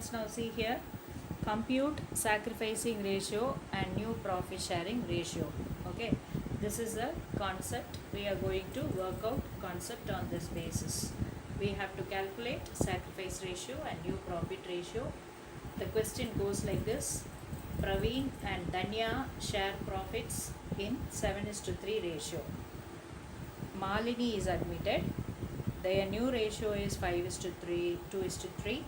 students, now see here, compute sacrificing ratio and new profit sharing ratio. Okay, this is a concept. We are going to work out concept on this basis. We have to calculate sacrifice ratio and new profit ratio. The question goes like this: Praveen and Danya share profits in 7:3 ratio. Malini is admitted. Their new ratio is 5:3, 2:3.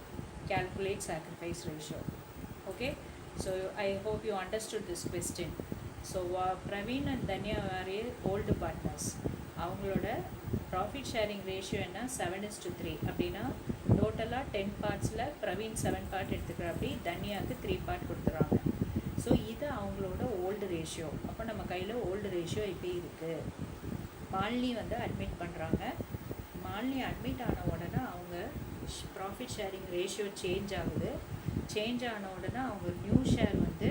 Calculate sacrifice ratio. Okay, so I hope you understood this question. So Praveen and Danya are old partners. அவங்களோட profit sharing ratio என்ன 7:3. அப்படின்னா டோட்டலாக 10 பார்ட்ஸில் Praveen 7 part எடுத்துக்கிறாப்படி தன்யாவுக்கு 3 part கொடுத்துறாங்க. So இது அவங்களோட old ratio. அப்போ நம்ம கையில் ஓல்டு ரேஷியோ இப்போ இருக்குது. மாலினி வந்து அட்மிட் பண்ணுறாங்க. மாலினி அட்மிட் ஆன உடனே அவங்க ப்ராஃபிட் ஷேரிங் ரேஷியோ சேஞ்ச் ஆகுது. சேஞ்ச் ஆன உடனே அவங்க நியூ ஷேர் வந்து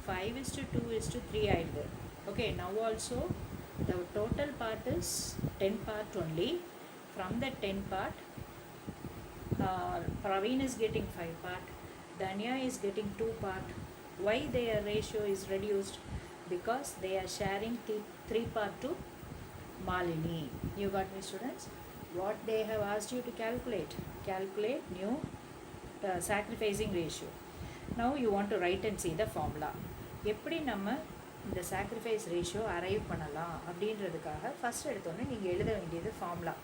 5:2:3 ஆயிடுது. Okay, now also the total part is 10 part only. From the 10 part, Praveen is getting 5 part, Danya is getting 2 part. Why their ratio is reduced? Because they are sharing 3 part to Malini. You got me, students? What they have asked you to calculate new sacrificing ratio. Now you want to write and see the formula. எப்படி நம்ம இந்த sacrifice ratio arrive பண்ணலாம் அப்படின்றதுக்காக first எடுத்தோடனே நீங்கள் எழுத வேண்டியது formula.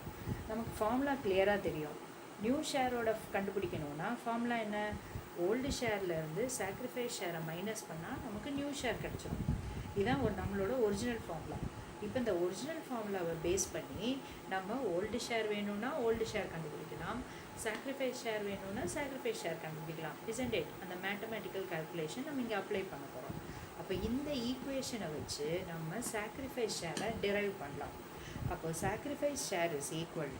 நமக்கு ஃபார்முலா கிளியராக தெரியும். நியூ ஷேரோட கண்டுபிடிக்கணும்னா ஃபார்முலா என்ன? ஓல்டு ஷேர்லேருந்து சாக்ரிஃபைஸ் ஷேரை மைனஸ் பண்ணால் நமக்கு நியூ ஷேர் கிடச்சிடும். இதுதான் நம்மளோட ஒரிஜினல் ஃபார்முலா. இப்போ இந்த ஒரிஜினல் ஃபார்முலாவை பேஸ் பண்ணி நம்ம ஓல்டு ஷேர் வேணும்னா ஓல்டு ஷேர் கண்டுபிடிக்கலாம், சாக்ரிஃபைஸ் ஷேர் வேணும்னா சாக்ரிஃபைஸ் ஷேர் கண்டுபிடிக்கலாம். Isn't it? அந்த மேத்தமெட்டிக்கல் கால்குலேஷன் நம்ம இங்கே அப்ளை பண்ண போகிறோம். அப்போ இந்த ஈக்குவேஷனை வச்சு நம்ம சாக்ரிஃபைஸ் ஷேரை டிரைவ் பண்ணலாம். அப்போ சாக்ரிஃபைஸ் ஷேர் இஸ் ஈக்குவல்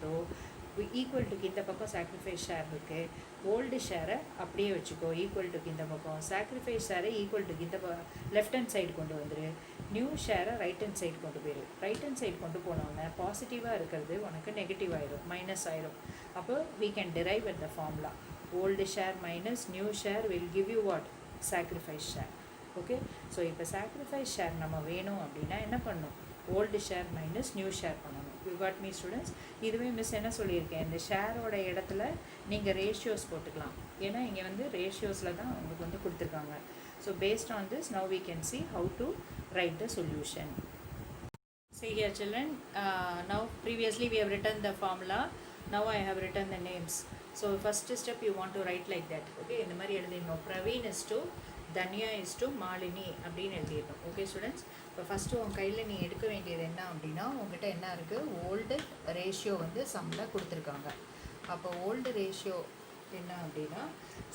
டுக்கு இந்த பக்கம் சாக்ரிஃபைஸ் ஷேர் இருக்குது. ஓல்டு ஷேரை அப்படியே வச்சுக்கோ, ஈக்குவல் டுக்கு இந்த பக்கம். சாக்ரிஃபைஸ் ஷேரை ஈக்குவல் டுக்கு இந்த லெஃப்ட் ஹேண்ட் சைடு கொண்டு வந்துரு. நியூ ஷேரை ரைட் ஹேண்ட் சைடு கொண்டு போயிரு. ரைட் ஹேண்ட் சைடு கொண்டு போனோன்னே பாசிட்டிவாக இருக்கிறது உனக்கு நெகட்டிவ் ஆயிரும், மைனஸ் ஆயிரும். அப்போ we can derive at the formula. Old share minus new share will give you what? Sacrifice share. Okay, so இப்போ சாக்ரிஃபைஸ் ஷேர் நம்ம வேணும் அப்படின்னா என்ன பண்ணணும்? Old share minus new share பண்ணணும். You got me, students? இதுவே மிஸ் என்ன சொல்லியிருக்கேன், இந்த ஷேரோட இடத்துல நீங்கள் ரேஷியோஸ் போட்டுக்கலாம். ஏன்னா இங்கே வந்து ரேஷியோஸில் தான் உங்களுக்கு வந்து கொடுத்துருக்காங்க. So based on this now we can see how to write the solution. See here children, now previously we have written the formula, now I have written the names. So first step you want to write like that. Okay, இந்த மாதிரி எழுதிடணும். Praveen is to Danya is to Malini அப்படின்னு எழுதிடணும். Okay students, இப்போ first உங்கள் கையில் நீ எடுக்க வேண்டியது என்ன அப்படின்னா, உங்கள்கிட்ட என்ன இருக்குது? ஓல்டு ரேஷியோ வந்து சம்மில் கொடுத்துருக்காங்க. அப்போ ஓல்டு ரேஷியோ என்ன அப்படின்னா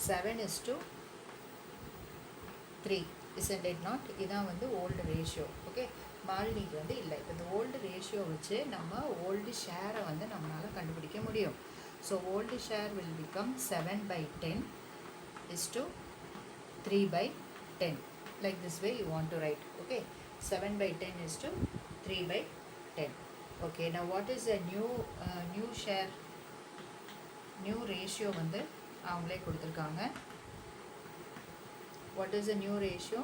7:3. isn't it not? இதான் வந்து ஓல்டு ரேஷியோ. ஓகே, மாலினிக்கு வந்து இல்லை. இப்போ இந்த ஓல்டு ரேஷியோ வச்சு நம்ம ஓல்டு ஷேரை வந்து நம்மளால் கண்டுபிடிக்க முடியும். So old share will become 7/10 is to 3/10. Like this way you want to write. Okay, 7/10 is to 3/10. Okay, now what is the new share? New ratio வந்து அவங்களே கொடுத்துருக்காங்க. What is the new ratio?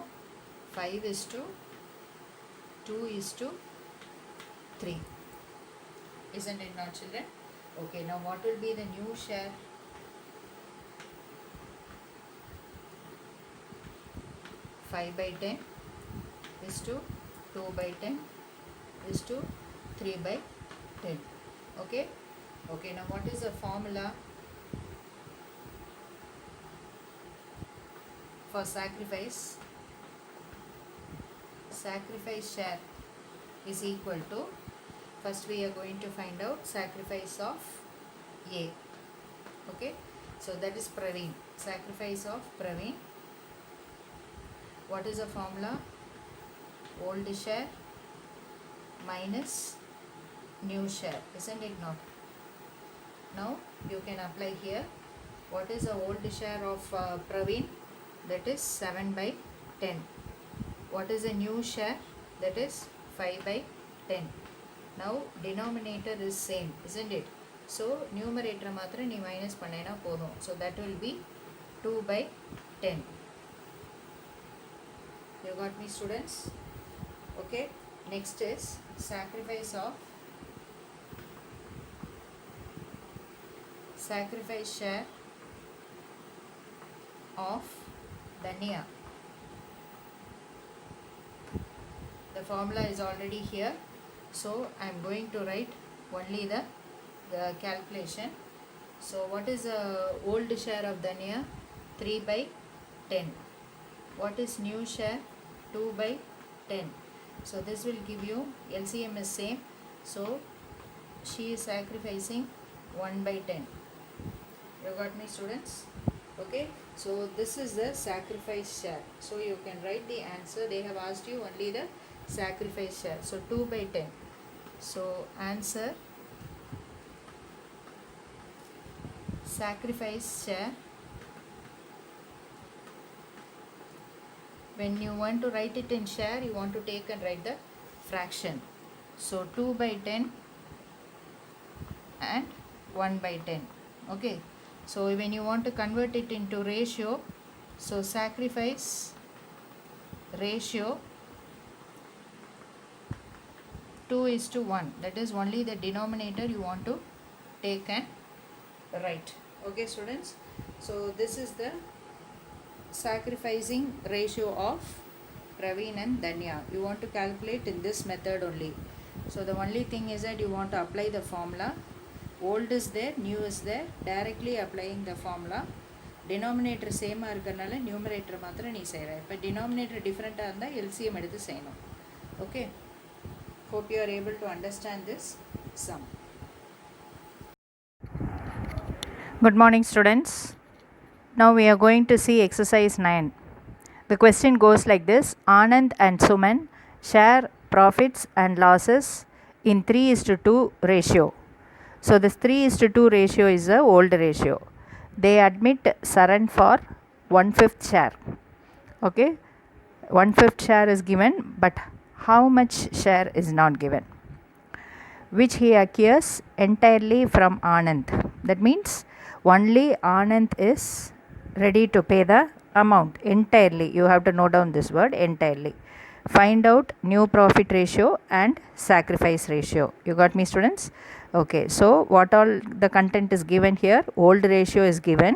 5:2:3. Isn't it not, children? Okay, now what will be the new share? 5/10 is to 2/10 is to 3/10. Okay, okay, now what is the formula for sacrifice? Sacrifice share is equal to, first we are going to find out sacrifice of A. Okay, so that is Praveen. Sacrifice of Praveen. What is the formula? Old share minus new share, isn't it not? Now you can apply here. What is the old share of Praveen? That is 7/10. What is the new share? That is 5/10. Now denominator is same, isn't it? So numerator மாத்திரம் நீ minus பண்ணேன்னா போதும். So that will be 2 by 10. You got me, students? Okay, next is sacrifice share of Dhania. The formula is already here, so I am going to write only the calculation. So what is the old share of Dhania? 3 by 10. What is new share? 2 by 10. So this will give you LCM is same. So she is sacrificing 1 by 10. You got me, students? Okay. So this is the sacrifice share. So you can write the answer. They have asked you only the sacrifice share. So 2 by 10. So answer sacrifice share. When you want to write it in share, you want to take and write the fraction. So 2 by 10 and 1 by 10. Okay. So when you want to convert it into ratio, so sacrifice ratio 2:1. That is only the denominator you want to take and write. Okay, students. So this is the sacrificing ratio of Praveen and Dhanya. You want to calculate in this method only. So the only thing is that you want to apply the formula. Old is there, new is there. Directly applying the formula. Denominator same இருக்கறனால numerator மாத்திரம் நீ செய்ற. இப்ப denominator different இருந்தா LCM எடுத்து செய்யணும். Okay. Hope you are able to understand this sum. Good morning, students. Now we are going to see exercise 9. The question goes like this: Anand and Suman share profits and losses in 3:2 ratio. So this 3:2 ratio is the old ratio. They admit Saran for 1/5 share. Okay, 1/5 share is given, but how much share is not given, which he acquires entirely from Anand. That means only Anand is ready to pay the amount entirely. You have to note down this word, entirely. Find out new profit ratio and sacrifice ratio. You got me, students? Okay, so what all the content is given here? Old ratio is given,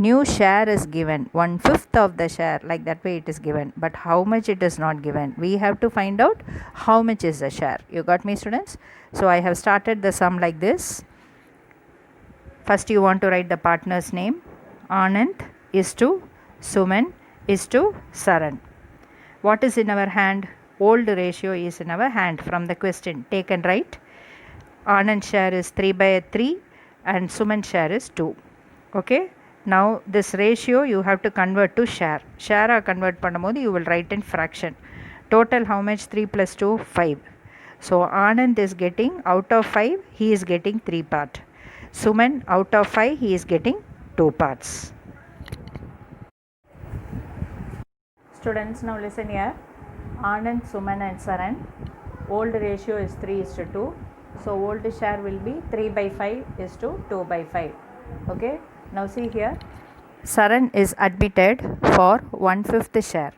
new share is given, 1/5 of the share, like that way it is given, but how much it is not given. We have to find out how much is the share. You got me, students? So I have started the sum like this. First you want to write the partner's name. Anand is to Suman is to Saran. What is in our hand? Old ratio is in our hand from the question. Take and write. Anand share is 3/3 and Suman share is 2. Okay. Now this ratio you have to convert to share. Share convert பண்ணும்போது you will write in fraction. Total how much? 3 plus 2, 5. So Anand is getting out of 5, he is getting 3 part. Suman out of 5, he is getting 2 parts. Students, now listen here. Anand, Suman and Saran, old ratio is 3:2. So old share will be 3/5 is to 2/5. Okay. Now see here. Saran is admitted for 1/5 share.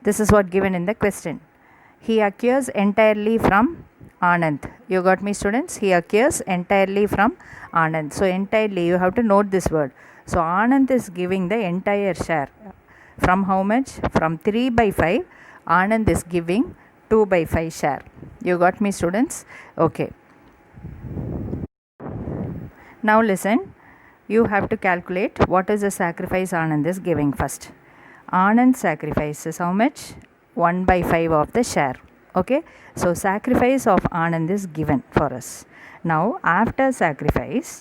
This is what given in the question. He acquires entirely from Anand. You got me, students? He acquires entirely from Anand. So entirely, you have to note this word. So Anand is giving the entire share. From how much? From 3/5. Anand is giving 2/5 share. You got me, students? Okay. Now listen. You have to calculate what is the sacrifice Anand is giving first. Anand sacrifices how much? 1/5 of the share. Okay. So sacrifice of Anand is given for us. Now after sacrifice,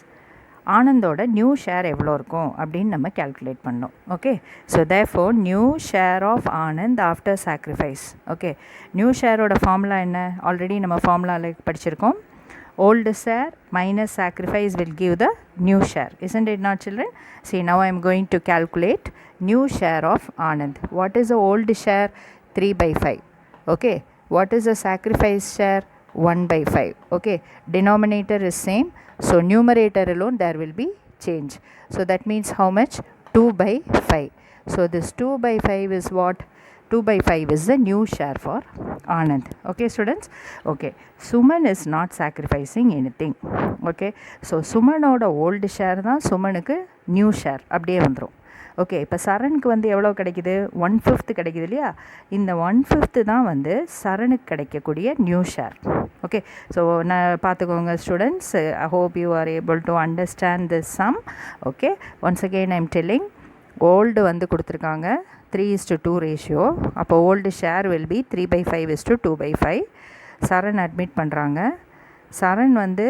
ஆனந்தோட new share எவ்வளோ இருக்கும் அப்படின்னு நம்ம calculate பண்ணோம். Okay. So therefore new share of Anand after sacrifice. Okay. New ஷேரோட formula என்ன? Already நம்ம ஃபார்முலாவில் படிச்சிருக்கோம். Old share minus sacrifice will give the new share. Isn't it not, children? See, now I am going to calculate new share of Anand. What is the old share? 3/5. Okay. What is the sacrifice share? 1/5. Okay. Denominator is same. So numerator alone there will be change. So that means how much? 2 by 5. So this 2 by 5 is what? 2 by 5 is the new share for Anand. Okay students? Okay. Suman is not sacrificing anything. Okay. So Sumanoda old share தான் சுமனுக்கு new share அப்படியே வந்துடும். Okay, இப்போ சரணுக்கு வந்து எவ்வளோ கிடைக்குது? 1/5 கிடைக்குது இல்லையா? இந்த 1/5 தான் வந்து சரணுக்கு கிடைக்கக்கூடிய நியூ ஷேர். ஓகே, ஸோ நான் பார்த்துக்கோங்க students. I hope you are able to understand this sum. Okay, once again I am telling. Old வந்து கொடுத்துருக்காங்க 3:2 ரேஷியோ. அப்போ old share will be 3/5:2/5. Charan admit பண்ணுறாங்க. சரண் வந்து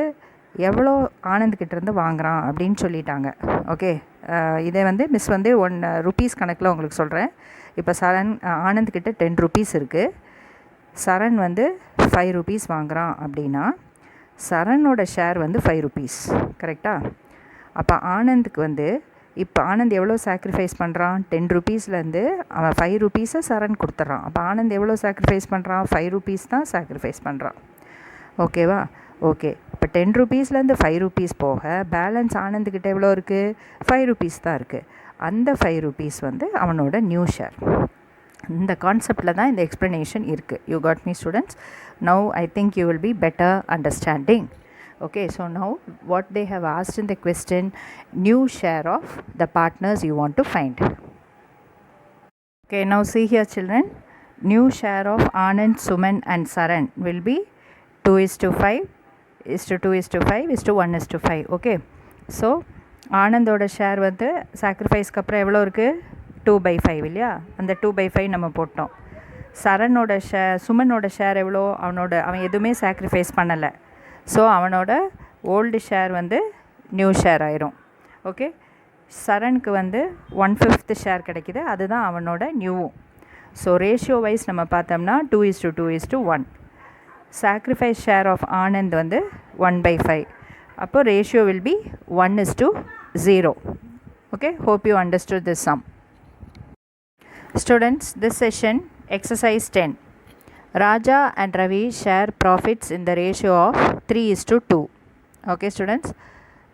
எவ்வளோ ஆனந்த்கிட்டேருந்து வாங்குகிறான் அப்படின்னு சொல்லிட்டாங்க. ஓகே, இதை வந்து மிஸ் வந்து ₹1 கணக்கில் உங்களுக்கு சொல்கிறேன். இப்போ ஆனந்த்கிட்ட 10 rupees இருக்குது. சரண் வந்து ₹5 வாங்குகிறான் அப்படின்னா சரணோட ஷேர் வந்து ₹5. கரெக்டாக? அப்போ ஆனந்துக்கு வந்து இப்போ ஆனந்த் எவ்வளோ சாக்ரிஃபைஸ் பண்ணுறான்? 10 rupeesலேருந்து அவன் ₹5 சரண் கொடுத்துட்றான். அப்போ ஆனந்த் எவ்வளோ சாக்ரிஃபைஸ் பண்ணுறான்? ₹5 தான் சாக்ரிஃபைஸ் பண்ணுறான். ஓகேவா? ஓகே, இப்போ 10 rupeesலேருந்து ₹5 போக பேலன்ஸ் ஆனந்துக்கிட்ட எவ்வளோ இருக்குது? ₹5 தான் இருக்குது. அந்த ₹5 வந்து அவனோட நியூ ஷேர். இந்த கான்செப்டில் தான் இந்த எக்ஸ்ப்ளனேஷன் இருக்குது. You got me students? Now I think you will be better understanding. Okay, so now what they have asked in the question, new share of the partners you want to find. Okay, now see here children, new share of Anand, Suman and Saran will be 2:5:2:5:1:5. Okay, so ஆனந்தோட share வந்து சாக்ரிஃபைஸ்க்கு அப்புறம் எவ்வளோ இருக்குது? 2/5 இல்லையா? அந்த 2/5 நம்ம போட்டோம். சரணோட சுமனோட share எவ்வளோ? அவன் எதுவுமே சாக்ரிஃபைஸ் பண்ணலை. ஸோ அவனோட ஓல்டு ஷேர் வந்து நியூ ஷேர் ஆயிரும். ஓகே, சரணுக்கு வந்து 1/5 ஷேர் கிடைக்கிது, அதுதான் அவனோட நியூவும். ஸோ ரேஷியோ வைஸ் நம்ம பார்த்தோம்னா 2:2:1. சாக்ரிஃபைஸ் ஷேர் ஆஃப் ஆனந்த் வந்து 1/5. அப்போ ratio will be 1:0. Okay, hope you understood this sum. Students, this session exercise 10. Raja and Ravi share profits in the ratio of 3:2. Okay students,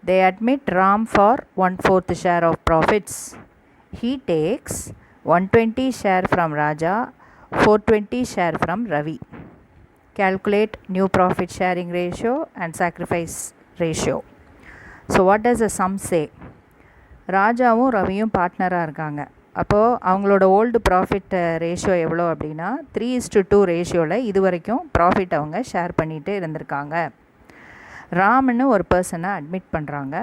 they admit Ram for 1/4 share of profits. He takes 120 share from Raja, 420 share from Ravi. Calculate new profit sharing ratio and sacrifice ratio. So what does the sum say? ராஜாவும் ரவியும் பார்ட்னராக இருக்காங்க. அப்போது அவங்களோட old profit ratio எவ்வளோ அப்படின்னா 3:2 ரேஷியோவில் இது வரைக்கும் ப்ராஃபிட் அவங்க ஷேர் பண்ணிகிட்டு இருந்திருக்காங்க. ராம்னு ஒரு பர்சனை அட்மிட் பண்ணுறாங்க.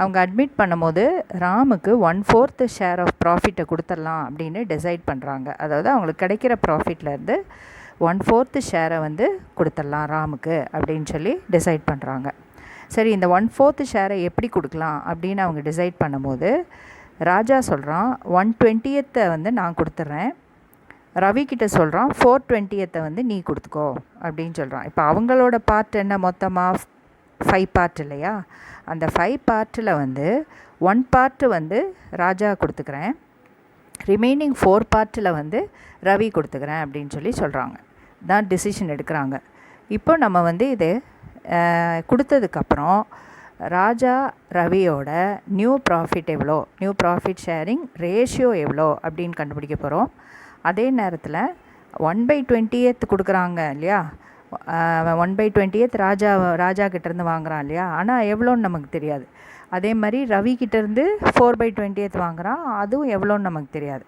அவங்க அட்மிட் பண்ணும்போது ராமுக்கு 1/4 ஷேர் ஆஃப் ப்ராஃபிட்டை கொடுத்துடலாம் அப்படின்னு டிசைட் பண்ணுறாங்க. அதாவது அவங்களுக்கு கிடைக்கிற ப்ராஃபிட்லேருந்து 1/4 ஷேரை வந்து கொடுத்துடலாம் ராமுக்கு அப்படின்னு சொல்லி டிசைட் பண்ணுறாங்க. சரி, இந்த 1/4 ஷேரை எப்படி கொடுக்கலாம் அப்படின்னு அவங்க டிசைட் பண்ணும்போது ராஜா சொல்கிறான் 1/20 வந்து நான் கொடுத்துட்றேன். ரவி கிட்ட சொல்கிறான் 4/20 வந்து நீ கொடுத்துக்கோ அப்படின்னு சொல்கிறான். இப்போ அவங்களோட பார்ட் என்ன? மொத்தமாக 5 பார்ட் இல்லையா? அந்த 5 பார்ட்டில் வந்து 1 பார்ட்டு வந்து ராஜா கொடுத்துக்கிறேன், ரிமைனிங் 4 பார்ட்டில் வந்து ரவி கொடுத்துக்கிறேன் அப்படின்னு சொல்லி சொல்கிறாங்க. தான் டிசிஷன் எடுக்கிறாங்க. இப்போ நம்ம வந்து இது கொடுத்ததுக்கப்புறம் ராஜா ரவியோட நியூ ப்ராஃபிட் எவ்வளோ, நியூ ப்ராஃபிட் ஷேரிங் ரேஷியோ எவ்வளோ அப்படின்னு கண்டுபிடிக்க போகிறோம். அதே நேரத்தில் 1/20 கொடுக்குறாங்க இல்லையா? 1/20 ராஜா கிட்டேருந்து வாங்குகிறான் இல்லையா? ஆனால் எவ்வளோன்னு நமக்கு தெரியாது. அதே மாதிரி ரவி கிட்டேருந்து 4/20 வாங்குகிறான், அதுவும் எவ்வளோன்னு நமக்கு தெரியாது.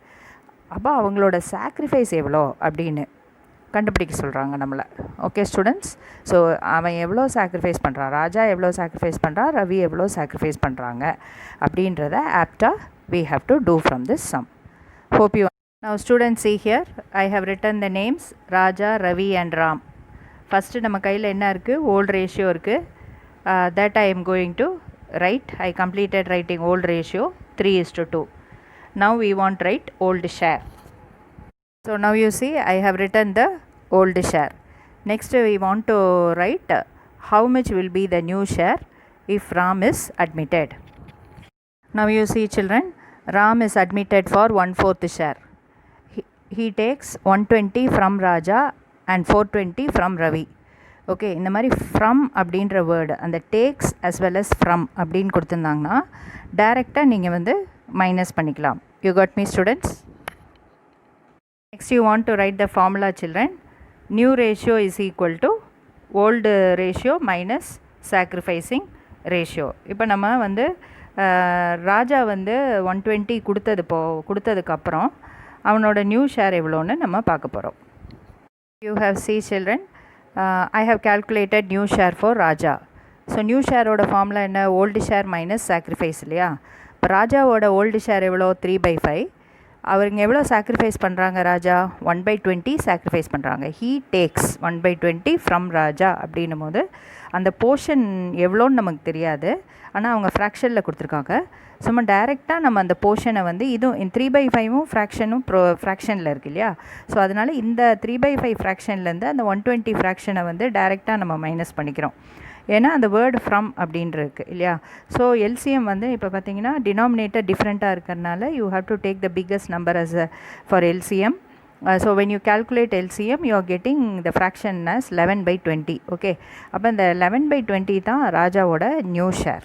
அப்போ அவங்களோட சாக்ரிஃபைஸ் எவ்வளோ அப்படின்னு கண்டுபிடிக்க சொல்கிறாங்க நம்மளை. ஓகே ஸ்டூடெண்ட்ஸ், ஸோ அவன் எவ்வளோ சாக்ரிஃபைஸ் பண்ணுறான், ராஜா எவ்வளோ சாக்ரிஃபைஸ் பண்ணுறான், ரவி எவ்வளோ சாக்ரிஃபைஸ் பண்ணுறாங்க அப்படின்றத ஆப்டாக we have to do from this sum. Hope you. Now students see here, I have written the names Raja, Ravi and Ram. First நம்ம கையில் என்ன இருக்குது? ஓல்டு ரேஷியோ இருக்குது. that I am going to write. I completed writing old ratio 3:2. Now we want to write old share. So now you see I have written the old share. Next we want to write how much will be the new share if Ram is admitted. Now you see children, Ram is admitted for 1/4 share. He takes 120 from Raja and 420 from Ravi. Okay, இந்த மாதிரி from அப்படின்ற word அந்த takes as well as from அப்படின்னு கொடுத்துருந்தாங்கன்னா டைரெக்டாக நீங்கள் வந்து minus பண்ணிக்கலாம். You got me students? Next you want to write the formula children. New ratio is equal to old ratio minus sacrificing ratio. இப்போ நம்ம வந்து ராஜா வந்து 120 கொடுத்ததுக்கப்புறம் அவனோட நியூ ஷேர் எவ்வளோன்னு நம்ம பார்க்க போகிறோம். You have see children, I have calculated new share for Raja. So new ஷேரோட ஃபார்முலா என்ன? ஓல்டு ஷேர் மைனஸ் சாக்ரிஃபைஸ் இல்லையா? இப்போ ராஜாவோட ஓல்டு ஷேர் எவ்வளோ? 3/5. அவங்க எவ்வளோ சாக்ரிஃபைஸ் பண்ணுறாங்க? ராஜா 1/20 சாக்ரிஃபைஸ் பண்ணுறாங்க. ஹீ டேக்ஸ் 1/20 ஃப்ரம் ராஜா அப்படின்னும் போது அந்த போர்ஷன் எவ்வளோன்னு நமக்கு தெரியாது, ஆனால் அவங்க ஃப்ராக்ஷனில் கொடுத்துருக்காங்க. சும்மா டைரெக்டாக நம்ம அந்த போர்ஷனை வந்து இதுவும் 3/5 ஃப்ராக்ஷனில் இருக்குது இல்லையா? ஸோ அதனால் இந்த 3/5 ஃப்ராக்ஷன்லேருந்து அந்த 120 ஃப்ராக்ஷனை வந்து டைரெக்டாக நம்ம மைனஸ் பண்ணிக்கிறோம். ஏன்னா அந்த வேர்டு ஃப்ரம் அப்படின்ட்டு இருக்குது இல்லையா? ஸோ எல்சிஎம் வந்து இப்போ பார்த்தீங்கன்னா டினாமினேட்டர் டிஃப்ரெண்ட்டாக இருக்கிறதுனால you have to take the biggest number as for LCM. So when you calculate LCM, you are getting the fraction as 11/20. Okay, அப்போ இந்த 11/20 தான் ராஜாவோட new share.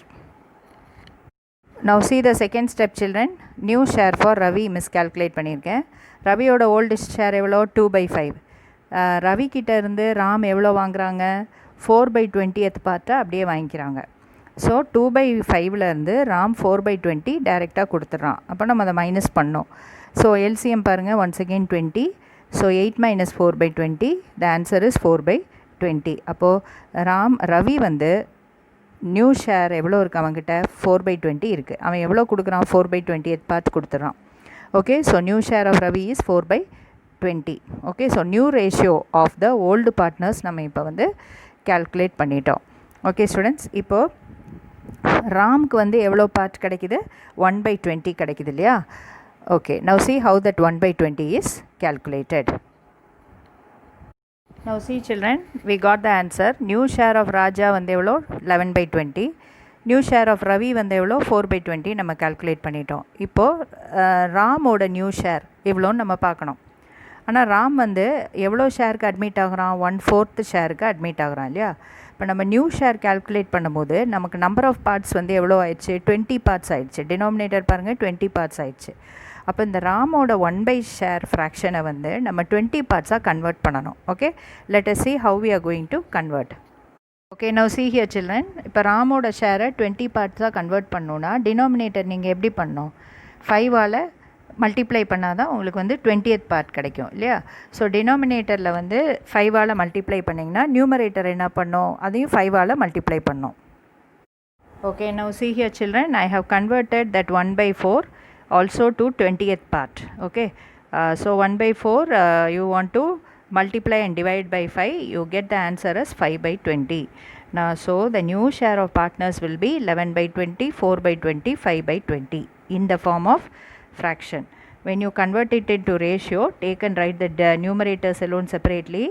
Now see the second step children. New share for Ravi miscalculate பண்ணியிருக்கேன். ரவியோட old share எவ்வளோ? 2/5. ரவி கிட்ட இருந்து ராம் எவ்வளோ வாங்குறாங்க? 4/20th பார்ட்டை அப்படியே வாங்கிக்கிறாங்க. ஸோ 2/5லேருந்து ராம் 4/20 டைரெக்டாக கொடுத்துட்றான். அப்போ நம்ம அதை மைனஸ் பண்ணோம். ஸோ எல்சிஎம் பாருங்கள், once again 20. So 8 - 4/20, the answer is 4/20. அப்போது ரவி வந்து நியூ ஷேர் எவ்வளோ இருக்குது அவங்ககிட்ட? 4/20 இருக்குது. அவன் எவ்வளோ கொடுக்குறான்? 4/20th பார்ட் கொடுத்துட்றான். Okay, so new share of Ravi is 4/20. Okay, so new ratio of the old partners நம்ம இப்போ வந்து கேல்குலேட் பண்ணிட்டோம். ஓகே ஸ்டூடெண்ட்ஸ், இப்போது ராம்க்கு வந்து எவ்வளோ பார்ட் கிடைக்குது? 1/20 கிடைக்குது இல்லையா? Okay, now see how that 1/20 is calculated. Now see children, we got the answer. New share of Raja வந்து எவ்வளோ? 11/20. நியூ ஷேர் ஆஃப் ரவி வந்து எவ்வளோ? 4/20 நம்ம கால்குலேட் பண்ணிட்டோம். இப்போது ராமோட நியூ ஷேர் எவ்வளோன்னு நம்ம பார்க்கணும். ஆனால் ராம் வந்து எவ்வளோ ஷேருக்கு அட்மிட் ஆகுறான்? 1/4 ஷேருக்கு அட்மிட் ஆகுறான் இல்லையா? இப்போ நம்ம நியூ ஷேர் கால்குலேட் பண்ணும்போது நமக்கு நம்பர் ஆஃப் பார்ட்ஸ் வந்து எவ்வளோ ஆயிடுச்சு? 20 பார்ட்ஸ் ஆயிடுச்சு. டினாமினேட்டர் பாருங்கள், 20 பார்ட்ஸ் ஆயிடுச்சு. அப்போ இந்த ராமோட 1/share ஃப்ராக்ஷனை வந்து நம்ம 20 பார்ட்ஸாக கன்வெர்ட் பண்ணணும். Okay, let us see how we are going to convert. Okay, now see here children, இப்போ ராமோட ஷேரை 20 பார்ட்ஸாக கன்வெர்ட் பண்ணணுன்னா டினாமினேட்டர் நீங்கள் எப்படி பண்ணணும்? 5ஆல் மல்டிப்ளை பண்ணால் தான் உங்களுக்கு வந்து 20th பார்ட் கிடைக்கும் இல்லையா? ஸோ டினாமினேட்டரில் வந்து 5ஆல் மல்டிப்ளை பண்ணிங்கன்னா நியூமரேட்டர் என்ன பண்ணோம்? அதையும் 5ஆல் மல்டிப்ளை பண்ணோம். Okay, now see here children, I have converted that 1/4 also to 20th part. Okay, so 1/4 you want to multiply and divide by 5, you get the answer as 5/20. Now so the new share of partners will be 11/20, 4/20, 5/20 in the form of fraction. When you convert it into ratio, take and write the numerators alone separately.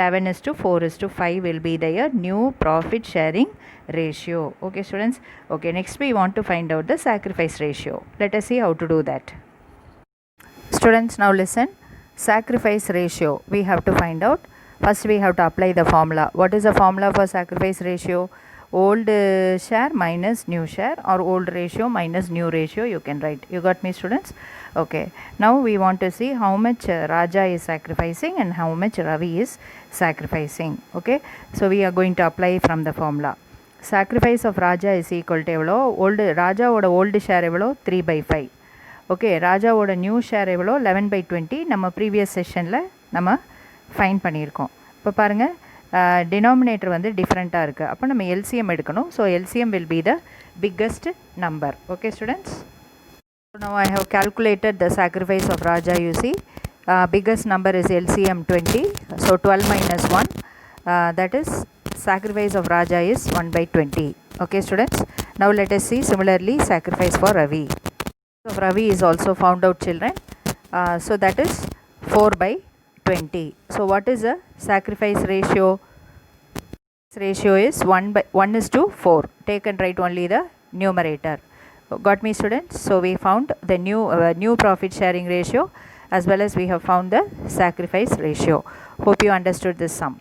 11:4:5 will be their new profit sharing ratio. Okay students, okay, next we want to find out the sacrifice ratio. Let us see how to do that. Students, now listen. Sacrifice ratio we have to find out. First we have to apply the formula. What is the formula for sacrifice ratio? Old share minus new share, or old ratio minus new ratio you can write. You got me students? Okay, now we want to see how much Raja is sacrificing and how much Ravi is sacrificing. Okay, so we are going to apply from the formula. Sacrifice of Raja is equal to எவ்வளோ? Old ராஜாவோட old share எவ்வளோ? 3/5. Okay, ராஜாவோட new share எவ்வளோ? 11/20. நம்ம previous செஷனில் நம்ம fine பண்ணியிருக்கோம். இப்போ பாருங்கள், டினாமினேட்டர் வந்து டிஃப்ரெண்ட்டாக இருக்குது. அப்போ நம்ம எல்சிஎம் எடுக்கணும். So LCM will be the biggest number. Okay students, now I have calculated the sacrifice of Raja. You see, biggest number is LCM 20. So 12 minus 1, that is sacrifice of Raja is 1/20. Okay students, now let us see similarly sacrifice for Ravi. So Ravi is also found out children. So that is 4/20. So what is the sacrifice ratio? Ratio is 1:4. Take and write only the numerator. Got me students? So we found the new profit sharing ratio, as well as we have found the sacrifice ratio. Hope you understood this sum.